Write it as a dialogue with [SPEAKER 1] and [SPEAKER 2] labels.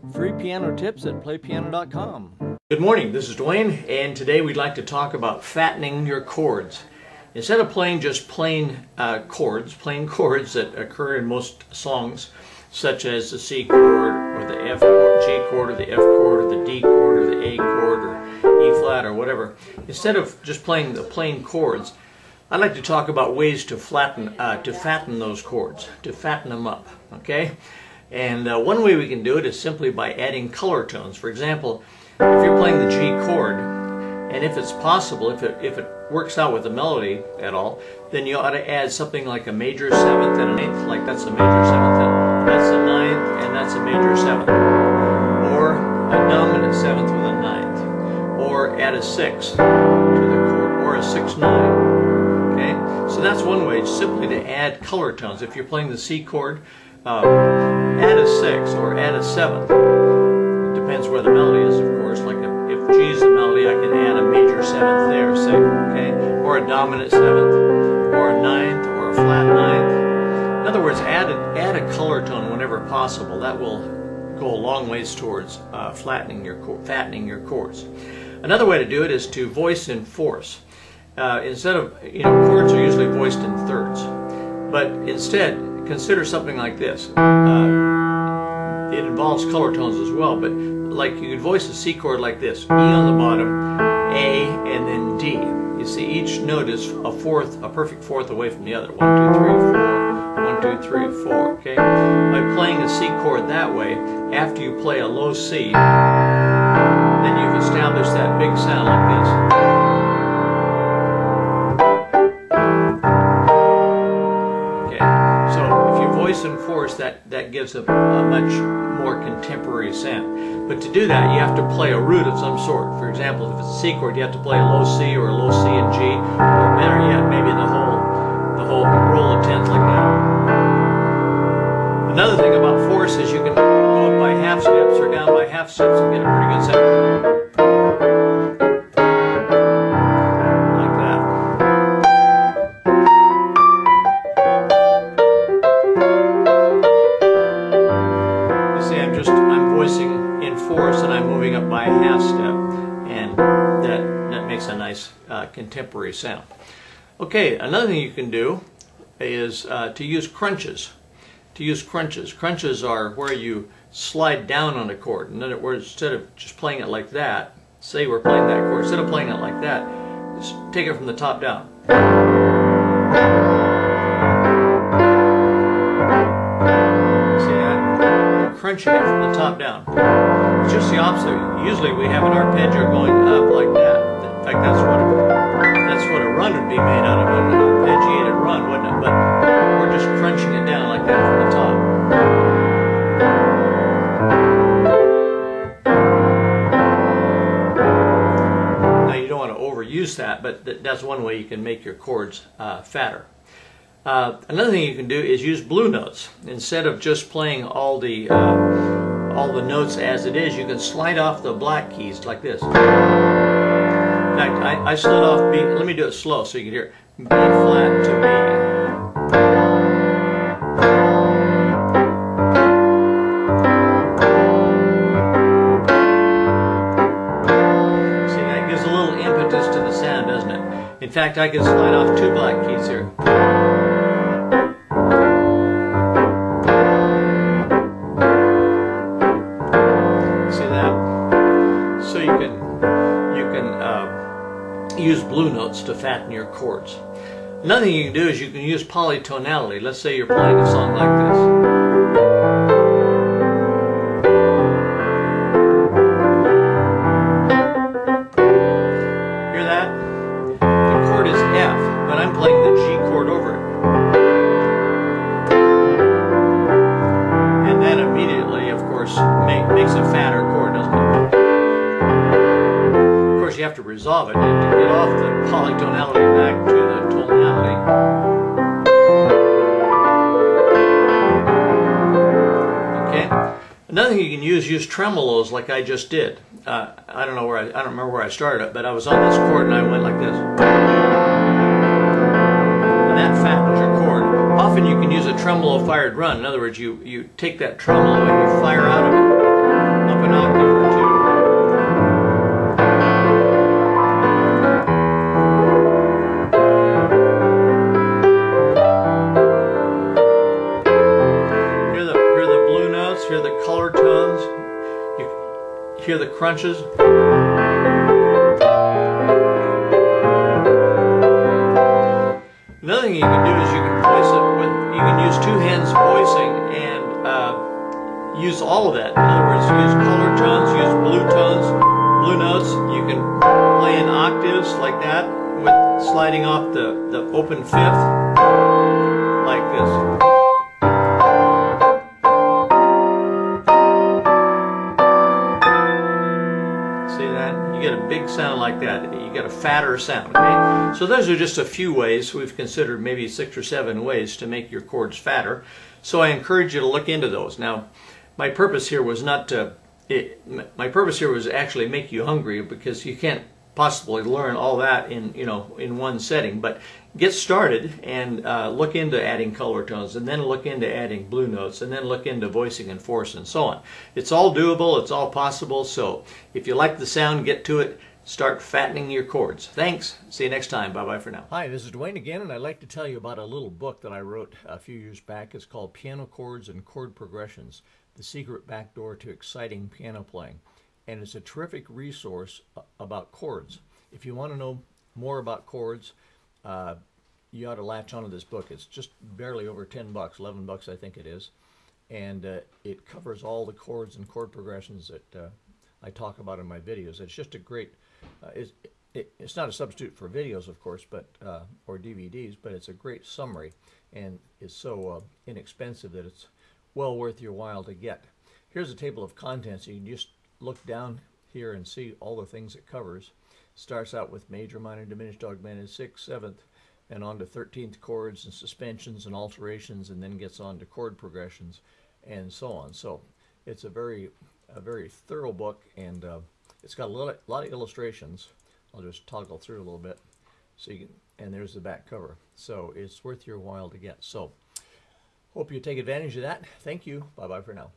[SPEAKER 1] Free piano tips at playpiano.com.
[SPEAKER 2] Good morning, this is Dwayne, and today we'd like to talk about fattening your chords. Instead of playing just plain chords that occur in most songs, such as the C chord, or the F chord, G chord, or the F chord, or the D chord, or the A chord, or E flat, or whatever. Instead of just playing the plain chords, I'd like to talk about ways to fatten those chords, to fatten them up, okay? And one way we can do it is simply by adding color tones. For example, if you're playing the G chord, and if it's possible, if it works out with the melody at all, then you ought to add something like a major seventh and an eighth, like that's a major seventh, and that's a ninth, and that's a major seventh. Or a dominant seventh with a ninth. Or add a sixth to the chord, or a 6/9. Okay? So that's one way, simply to add color tones. If you're playing the C chord, add a 6 or add a 7. It depends where the melody is, of course. Like if G is the melody, I can add a major 7th there, say, okay? Or a dominant 7th, or a 9th, or a flat 9th. In other words, add a color tone whenever possible. That will go a long ways towards fastening your chords. Another way to do it is to voice in fourths. Instead of, chords are usually voiced in thirds, but instead, consider something like this. It involves color tones as well, but like you could voice a C chord like this: E on the bottom, A, and then D. You see, each note is a perfect fourth away from the other. 1, 2, 3, 4. 1, 2, 3, 4. Okay. By playing a C chord that way, after you play a low C, then you've established that big sound like this. Voice and force, that gives a much more contemporary sound. But to do that, you have to play a root of some sort. For example, if it's a C chord, you have to play a low C or a low C and G, or better yet, maybe the whole roll of tenths like that. Another thing about force is you can go up by half steps or down by half steps and get a pretty good sound. I'm voicing in fourths and I'm moving up by a half step, and that makes a nice contemporary sound. Okay, another thing you can do is to use crunches. Crunches are where you slide down on a chord. In other words, instead of just playing it like that, say we're playing that chord, instead of playing it like that, just take it from the top down. Crunching it from the top down. It's just the opposite. Usually we have an arpeggio going up like that. In fact, that's what a run would be made out of, an arpeggiated run, wouldn't it? But we're just crunching it down like that from the top. Now you don't want to overuse that, but that's one way you can make your chords fatter. Another thing you can do is use blue notes. Instead of just playing all the notes as it is, you can slide off the black keys like this. In fact, I slid off B. Let me do it slow so you can hear it. B flat to B. See, that gives a little impetus to the sound, doesn't it? In fact, I can slide off 2 black keys here. So you can use blue notes to fatten your chords. Another thing you can do is you can use polytonality. Let's say you're playing a song like this. Hear that? The chord is F, but I'm playing the G chord over it. And that immediately, of course, makes a fatter chord, doesn't it? You have to resolve it. You have to get off the polytonality back to the tonality. Okay. Another thing you can use tremolos like I just did. I don't remember where I started it, but I was on this chord and I went like this. And that fattens your chord. Often you can use a tremolo fired run. In other words, you take that tremolo and you fire out of it. tones. You hear the crunches. Another thing you can do is you can voice it with, you can use two hands voicing and use all of that. In other words, use color tones, use blue tones, blue notes. You can play in octaves like that with sliding off the open fifth like this. See that? You get a big sound like that. You get a fatter sound. Okay? So those are just a few ways. We've considered maybe 6 or 7 ways to make your chords fatter. So I encourage you to look into those. Now, my purpose here was not to. My purpose here was actually make you hungry, because you can't possibly learn all that in one setting. But get started and look into adding color tones, and then look into adding blue notes, and then look into voicing and force and so on. It's all doable. It's all possible. So if you like the sound, get to it. Start fattening your chords. Thanks. See you next time. Bye-bye for now. Hi, this is Dwayne again, and I'd like to tell you about a little book that I wrote a few years back. It's called Piano Chords and Chord Progressions: The Secret Backdoor to Exciting Piano Playing. And it's a terrific resource about chords. If you want to know more about chords, you ought to latch onto this book. It's just barely over 10 bucks, 11 bucks I think it is. And it covers all the chords and chord progressions that I talk about in my videos. It's just a great, it's not a substitute for videos, of course, but or DVDs, but it's a great summary, and it's so inexpensive that it's well worth your while to get. Here's a table of contents. You can just look down here and see all the things it covers. Starts out with major, minor, diminished, augmented, 6th, 7th, and on to 13th chords and suspensions and alterations, and then gets on to chord progressions and so on. So it's a very thorough book, and it's got a lot of illustrations. I'll just toggle through a little bit, so you can, and there's the back cover. So it's worth your while to get. So hope you take advantage of that. Thank you. Bye-bye for now.